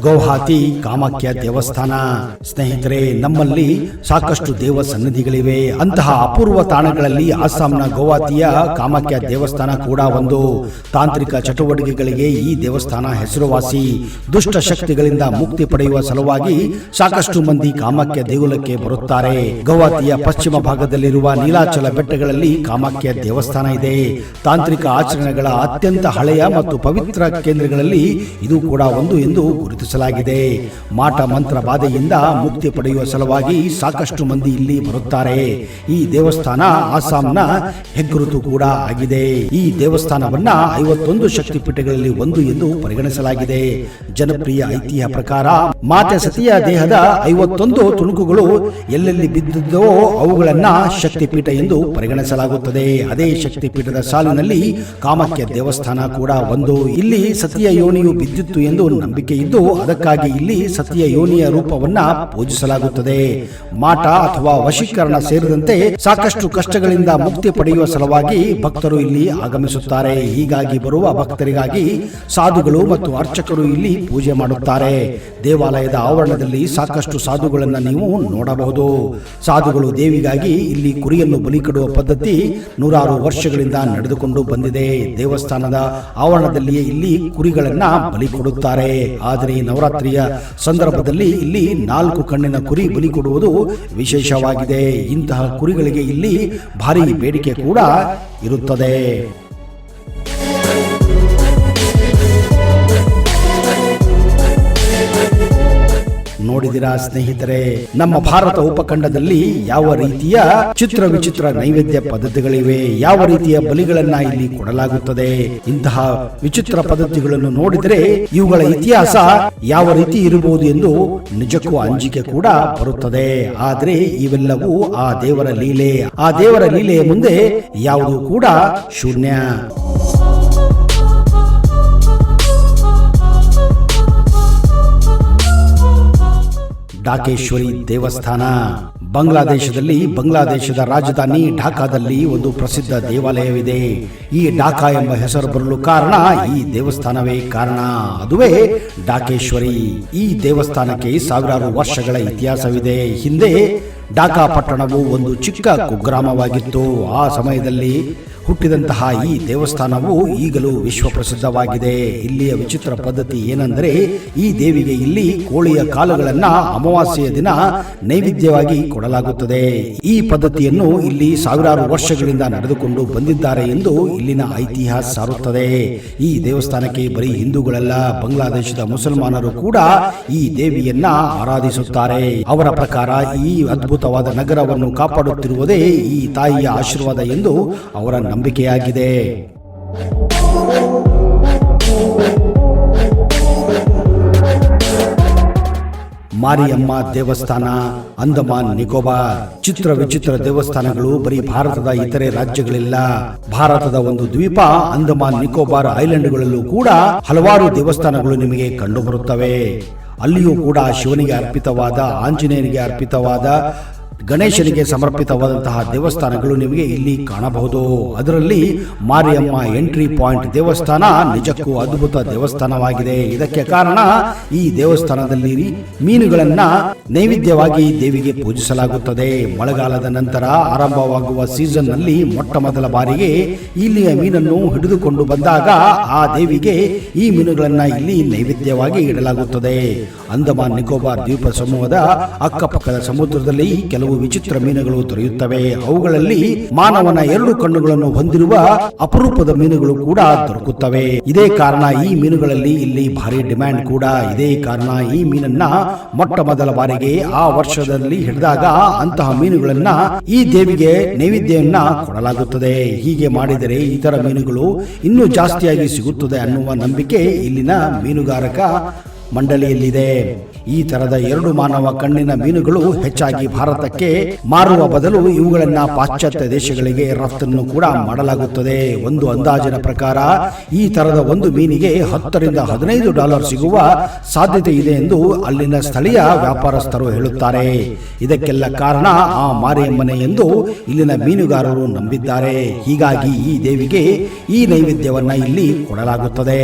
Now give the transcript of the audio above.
ಗೌಹಾತಿ ಕಾಮಾಖ್ಯ ದೇವಸ್ಥಾನ. ಸ್ನೇಹಿತರೆ, ನಮ್ಮಲ್ಲಿ ಸಾಕಷ್ಟು ದೇವ ಸನ್ನಿಧಿಗಳಿವೆ. ಅಂತಹ ಅಪೂರ್ವ ತಾಣಗಳಲ್ಲಿ ಅಸ್ಸಾಂನ ಗೌಹಾತಿಯ ಕಾಮಾಖ್ಯ ದೇವಸ್ಥಾನ ಕೂಡ ಒಂದು. ತಾಂತ್ರಿಕ ಚಟುವಟಿಕೆಗಳಿಗೆ ಈ ದೇವಸ್ಥಾನ ಹೆಸರುವಾಸಿ. ದುಷ್ಟ ಶಕ್ತಿಗಳಿಂದ ಮುಕ್ತಿ ಪಡೆಯುವ ಸಲುವಾಗಿ ಸಾಕಷ್ಟು ಮಂದಿ ಕಾಮಾಖ್ಯ ದೇಗುಲಕ್ಕೆ ಬರುತ್ತಾರೆ. ಗೌಹಾತಿಯ ಪಶ್ಚಿಮ ಭಾಗದಲ್ಲಿರುವ ನೀಲಾಚಲ ಬೆಟ್ಟಗಳಲ್ಲಿ ಕಾಮಾಖ್ಯ ದೇವಸ್ಥಾನ ಇದೆ. ತಾಂತ್ರಿಕ ಆಚರಣೆಗಳ ಅತ್ಯಂತ ಹಳೆಯ ಮತ್ತು ಪವಿತ್ರ ಕೇಂದ್ರಗಳಲ್ಲಿ ಇದು ಕೂಡ ಒಂದು ಎಂದು ಗುರುತಿಸಲಾಗಿದೆ. ಮಾಟ ಮಂತ್ರ ಬಾಧೆಯಿಂದ ಮುಕ್ತಿ ಪಡೆಯುವ ಸಲುವಾಗಿ ಸಾಕಷ್ಟು ಮಂದಿ ಇಲ್ಲಿ ಬರುತ್ತಾರೆ. ಈ ದೇವಸ್ಥಾನ ಅಸ್ಸಾಂನ ಹೆಗ್ಗುರುತು ಕೂಡ ಆಗಿದೆ. ಈ ದೇವಸ್ಥಾನವನ್ನ 51 ಶಕ್ತಿಪೀಠಗಳಲ್ಲಿ ಒಂದು ಎಂದು ಪರಿಗಣಿಸಲಾಗಿದೆ. ಜನಪ್ರಿಯ ಐತಿಹ್ಯ ಪ್ರಕಾರ ಮಾತೆ ಸತಿಯ ದೇಹದ 51 ತುಣುಕುಗಳು ಎಲ್ಲೆಲ್ಲಿ ಬಿದ್ದಿದ್ದೋ ಅವುಗಳನ್ನ ಶಕ್ತಿಪೀಠ ಎಂದು ಪರಿಗಣಿಸಲಾಗುತ್ತದೆ. ಅದೇ ಶಕ್ತಿಪೀಠದ ಸಾಲಿನಲ್ಲಿ ಕಾಮಾಖ್ಯ ದೇವಸ್ಥಾನ ಕೂಡ ಒಂದು. ಇಲ್ಲಿ ಸತಿಯ ಯೋನಿಯು ಬಿದ್ದಿತ್ತು ಎಂದು ನಂಬಿಕೆ ಇದ್ದು ಅದಕ್ಕಾಗಿ ಇಲ್ಲಿ ಸತಿಯ ಯೋನಿಯ ರೂಪವನ್ನ ಪೂಜಿಸಲಾಗುತ್ತದೆ. ಮಾಟ ಅಥವಾ ವಶೀಕರಣ ಸೇರಿದಂತೆ ಸಾಕಷ್ಟು ಕಷ್ಟಗಳಿಂದ ಮುಕ್ತಿ ಪಡೆಯುವ ಸಲುವಾಗಿ ಭಕ್ತರು ಇಲ್ಲಿ ಆಗಮಿಸುತ್ತಾರೆ. ಹೀಗಾಗಿ ಬರುವ ಭಕ್ತರಿಗಾಗಿ ಸಾಧುಗಳು ಮತ್ತು ಅರ್ಚಕರು ಇಲ್ಲಿ ಪೂಜೆ ಮಾಡುತ್ತಾರೆ. ದೇವಾಲಯದ ಆವರಣದಲ್ಲಿ ಸಾಕಷ್ಟು ಸಾಧುಗಳನ್ನು ನೀವು ನೋಡಬಹುದು. ಸಾಧುಗಳು ದೇವಿಗಾಗಿ ಇಲ್ಲಿ ಕುರಿಯನ್ನು ಬಲಿ ಕೊಡುವ ಪದ್ಧತಿ ನೂರಾರು ವರ್ಷಗಳಿಂದ ನಡೆದುಕೊಂಡು ಬಂದಿದೆ. ದೇವಸ್ಥಾನದ ಆವರಣದಲ್ಲಿಯೇ ಇಲ್ಲಿ ಕುರಿಗಳನ್ನ ಬಲಿ ಕೊಡುತ್ತಾರೆ. ಆದರೆ ನವರಾತ್ರಿಯ ಸಂದರ್ಭದಲ್ಲಿ ಇಲ್ಲಿ 4 ಕಣ್ಣಿನ ಕುರಿ ಬಲಿ ಕೊಡುವುದು ವಿಶೇಷವಾಗಿದೆ. ಇಂತಹ ಕುರಿಗಳಿಗೆ ಇಲ್ಲಿ ಭಾರಿ ಬೇಡಿಕೆ ಕೂಡ ಇರುತ್ತದೆ. ನೋಡಿದಿರಾ ಸ್ನೇಹಿತರೆ, ನಮ್ಮ ಭಾರತ ಉಪಖಂಡದಲ್ಲಿ ಯಾವ ರೀತಿಯ ಚಿತ್ರ ವಿಚಿತ್ರ ನೈವೇದ್ಯ ಪದ್ಧತಿಗಳಿವೆ, ಯಾವ ರೀತಿಯ ಬಲಿಗಳನ್ನ ಇಲ್ಲಿ ಕೊಡಲಾಗುತ್ತದೆ. ಇಂತಹ ವಿಚಿತ್ರ ಪದ್ಧತಿಗಳನ್ನು ನೋಡಿದರೆ ಇವುಗಳ ಇತಿಹಾಸ ಯಾವ ರೀತಿ ಇರಬಹುದು ಎಂದು ನಿಜಕ್ಕೂ ಅಂಜಿಕೆ ಕೂಡ ಬರುತ್ತದೆ. ಆದರೆ ಇವೆಲ್ಲವೂ ಆ ದೇವರ ಲೀಲೆ. ಆ ದೇವರ ಲೀಲೆಯ ಮುಂದೆ ಯಾವುದು ಕೂಡ ಶೂನ್ಯ. ಢಾಕೇಶ್ವರಿ ದೇವಸ್ಥಾನ ಬಾಂಗ್ಲಾದೇಶದ ರಾಜಧಾನಿ ಢಾಕಾದಲ್ಲಿ ಒಂದು ಪ್ರಸಿದ್ಧ ದೇವಾಲಯವಿದೆ. ಈ ಢಾಕಾ ಎಂಬ ಹೆಸರು ಬರಲು ಕಾರಣ ಈ ದೇವಸ್ಥಾನವೇ ಕಾರಣ. ಅದುವೇ ಢಾಕೇಶ್ವರಿ. ಈ ದೇವಸ್ಥಾನಕ್ಕೆ ಸಾವಿರಾರು ವರ್ಷಗಳ ಇತಿಹಾಸವಿದೆ. ಹಿಂದೆ ಢಾಕಾ ಪಟ್ಟಣವು ಒಂದು ಚಿಕ್ಕ ಕುಗ್ರಾಮವಾಗಿತ್ತು. ಆ ಸಮಯದಲ್ಲಿ ಹುಟ್ಟಿದಂತಹ ಈ ದೇವಸ್ಥಾನವು ಈಗಲೂ ವಿಶ್ವ ಪ್ರಸಿದ್ಧವಾಗಿದೆ. ಇಲ್ಲಿಯ ವಿಚಿತ್ರ ಪದ್ಧತಿ ಏನೆಂದರೆ, ಈ ದೇವಿಗೆ ಇಲ್ಲಿ ಕೋಳಿಯ ಕಾಲುಗಳನ್ನ ಅಮಾವಾಸ್ಯೆಯ ದಿನ ನೈವೇದ್ಯವಾಗಿ ಕೊಡಲಾಗುತ್ತದೆ. ಈ ಪದ್ಧತಿಯನ್ನು ಇಲ್ಲಿ ಸಾವಿರಾರು ವರ್ಷಗಳಿಂದ ನಡೆದುಕೊಂಡು ಬಂದಿದ್ದಾರೆ ಎಂದು ಇಲ್ಲಿನ ಐತಿಹ್ಯ ಸಾರುತ್ತದೆ. ಈ ದೇವಸ್ಥಾನಕ್ಕೆ ಬರೀ ಹಿಂದೂಗಳಲ್ಲ, ಬಾಂಗ್ಲಾದೇಶದ ಮುಸಲ್ಮಾನರು ಕೂಡ ಈ ದೇವಿಯನ್ನ ಆರಾಧಿಸುತ್ತಾರೆ. ಅವರ ಪ್ರಕಾರ ಈ ಅದ್ಭುತವಾದ ನಗರವನ್ನು ಕಾಪಾಡುತ್ತಿರುವುದೇ ಈ ತಾಯಿಯ ಆಶೀರ್ವಾದ ಎಂದು ಅವರ ನಂಬಿಕೆಯಾಗಿದೆ. ಮಾರಿಯಮ್ಮ ದೇವಸ್ಥಾನ ಅಂಡಮಾನ್ ನಿಕೋಬಾರ್. ಚಿತ್ರ ವಿಚಿತ್ರ ದೇವಸ್ಥಾನಗಳು ಬರೀ ಭಾರತದ ಇತರೆ ರಾಜ್ಯಗಳಿಲ್ಲ. ಭಾರತದ ಒಂದು ದ್ವೀಪ ಅಂಡಮಾನ್ ನಿಕೋಬಾರ್ ಐಲ್ಯಾಂಡ್ಗಳಲ್ಲೂ ಕೂಡ ಹಲವಾರು ದೇವಸ್ಥಾನಗಳು ನಿಮಗೆ ಕಂಡುಬರುತ್ತವೆ. ಅಲ್ಲಿಯೂ ಕೂಡ ಶಿವನಿಗೆ ಅರ್ಪಿತವಾದ, ಆಂಜನೇಯನಿಗೆ ಅರ್ಪಿತವಾದ, ಗಣೇಶನಿಗೆ ಸಮರ್ಪಿತವಾದಂತಹ ದೇವಸ್ಥಾನಗಳು ನಿಮಗೆ ಇಲ್ಲಿ ಕಾಣಬಹುದು. ಅದರಲ್ಲಿ ಮಾರಿಯಮ್ಮ ಎಂಟ್ರಿ ಪಾಯಿಂಟ್ ದೇವಸ್ಥಾನ ನಿಜಕ್ಕೂ ಅದ್ಭುತ ದೇವಸ್ಥಾನವಾಗಿದೆ. ಇದಕ್ಕೆ ಕಾರಣ ಈ ದೇವಸ್ಥಾನದಲ್ಲಿ ಮೀನುಗಳನ್ನ ನೈವೇದ್ಯವಾಗಿ ದೇವಿಗೆ ಪೂಜಿಸಲಾಗುತ್ತದೆ. ಮಳೆಗಾಲದ ನಂತರ ಆರಂಭವಾಗುವ ಸೀಸನ್ ನಲ್ಲಿ ಮೊಟ್ಟ ಮೊದಲ ಬಾರಿಗೆ ಇಲ್ಲಿಯ ಮೀನನ್ನು ಹಿಡಿದುಕೊಂಡು ಬಂದಾಗ ಆ ದೇವಿಗೆ ಈ ಮೀನುಗಳನ್ನ ಇಲ್ಲಿ ನೈವೇದ್ಯವಾಗಿ ಇಡಲಾಗುತ್ತದೆ. ಅಂಡಮಾನ್ ನಿಕೋಬಾರ್ ದ್ವೀಪ ಸಮೂಹದ ಅಕ್ಕಪಕ್ಕದ ಸಮುದ್ರದಲ್ಲಿ ಕೆಲವು ವಿಚಿತ್ರ ಮೀನುಗಳು ದೊರೆಯುತ್ತವೆ. ಅವುಗಳಲ್ಲಿ ಮಾನವನ 2 ಕಣ್ಣುಗಳನ್ನು ಹೊಂದಿರುವ ಅಪರೂಪದ ಮೀನುಗಳು ಕೂಡ ದೊರಕುತ್ತವೆ. ಇದೇ ಕಾರಣ ಈ ಮೀನುಗಳಲ್ಲಿ ಇಲ್ಲಿ ಭಾರಿ ಡಿಮ್ಯಾಂಡ್ ಕೂಡ. ಇದೇ ಕಾರಣ ಈ ಮೀನನ್ನ ಮೊಟ್ಟ ಮೊದಲ ಬಾರಿಗೆ ಆ ವರ್ಷದಲ್ಲಿ ಹಿಡಿದಾಗ ಅಂತಹ ಮೀನುಗಳನ್ನ ಈ ದೇವಿಗೆ ನೈವೇದ್ಯವನ್ನ ಕೊಡಲಾಗುತ್ತದೆ. ಹೀಗೆ ಮಾಡಿದರೆ ಇತರ ಮೀನುಗಳು ಇನ್ನೂ ಜಾಸ್ತಿಯಾಗಿ ಸಿಗುತ್ತದೆ ಅನ್ನುವ ನಂಬಿಕೆ ಇಲ್ಲಿನ ಮೀನುಗಾರಕ ಮಂಡಳಿಯಲ್ಲಿದೆ. ಈ ತರದ 2 ಮಾನವ ಕಣ್ಣಿನ ಮೀನುಗಳು ಹೆಚ್ಚಾಗಿ ಭಾರತಕ್ಕೆ ಮಾರುವ ಬದಲು ಇವುಗಳನ್ನ ಪಾಶ್ಚಾತ್ಯ ದೇಶಗಳಿಗೆ ರಫ್ತನ್ನು ಕೂಡ ಮಾಡಲಾಗುತ್ತದೆ. ಒಂದು ಅಂದಾಜಿನ ಪ್ರಕಾರ ಈ ತರದ ಒಂದು ಮೀನಿಗೆ $10 ರಿಂದ $15 ಸಿಗುವ ಸಾಧ್ಯತೆ ಇದೆ ಎಂದು ಅಲ್ಲಿನ ಸ್ಥಳೀಯ ವ್ಯಾಪಾರಸ್ಥರು ಹೇಳುತ್ತಾರೆ. ಇದಕ್ಕೆಲ್ಲ ಕಾರಣ ಆ ಮಾರಿಯಮ್ಮನೆ ಎಂದು ಇಲ್ಲಿನ ಮೀನುಗಾರರು ನಂಬಿದ್ದಾರೆ. ಹೀಗಾಗಿ ಈ ದೇವಿಗೆ ಈ ನೈವೇದ್ಯವನ್ನ ಇಲ್ಲಿ ಕೊಡಲಾಗುತ್ತದೆ.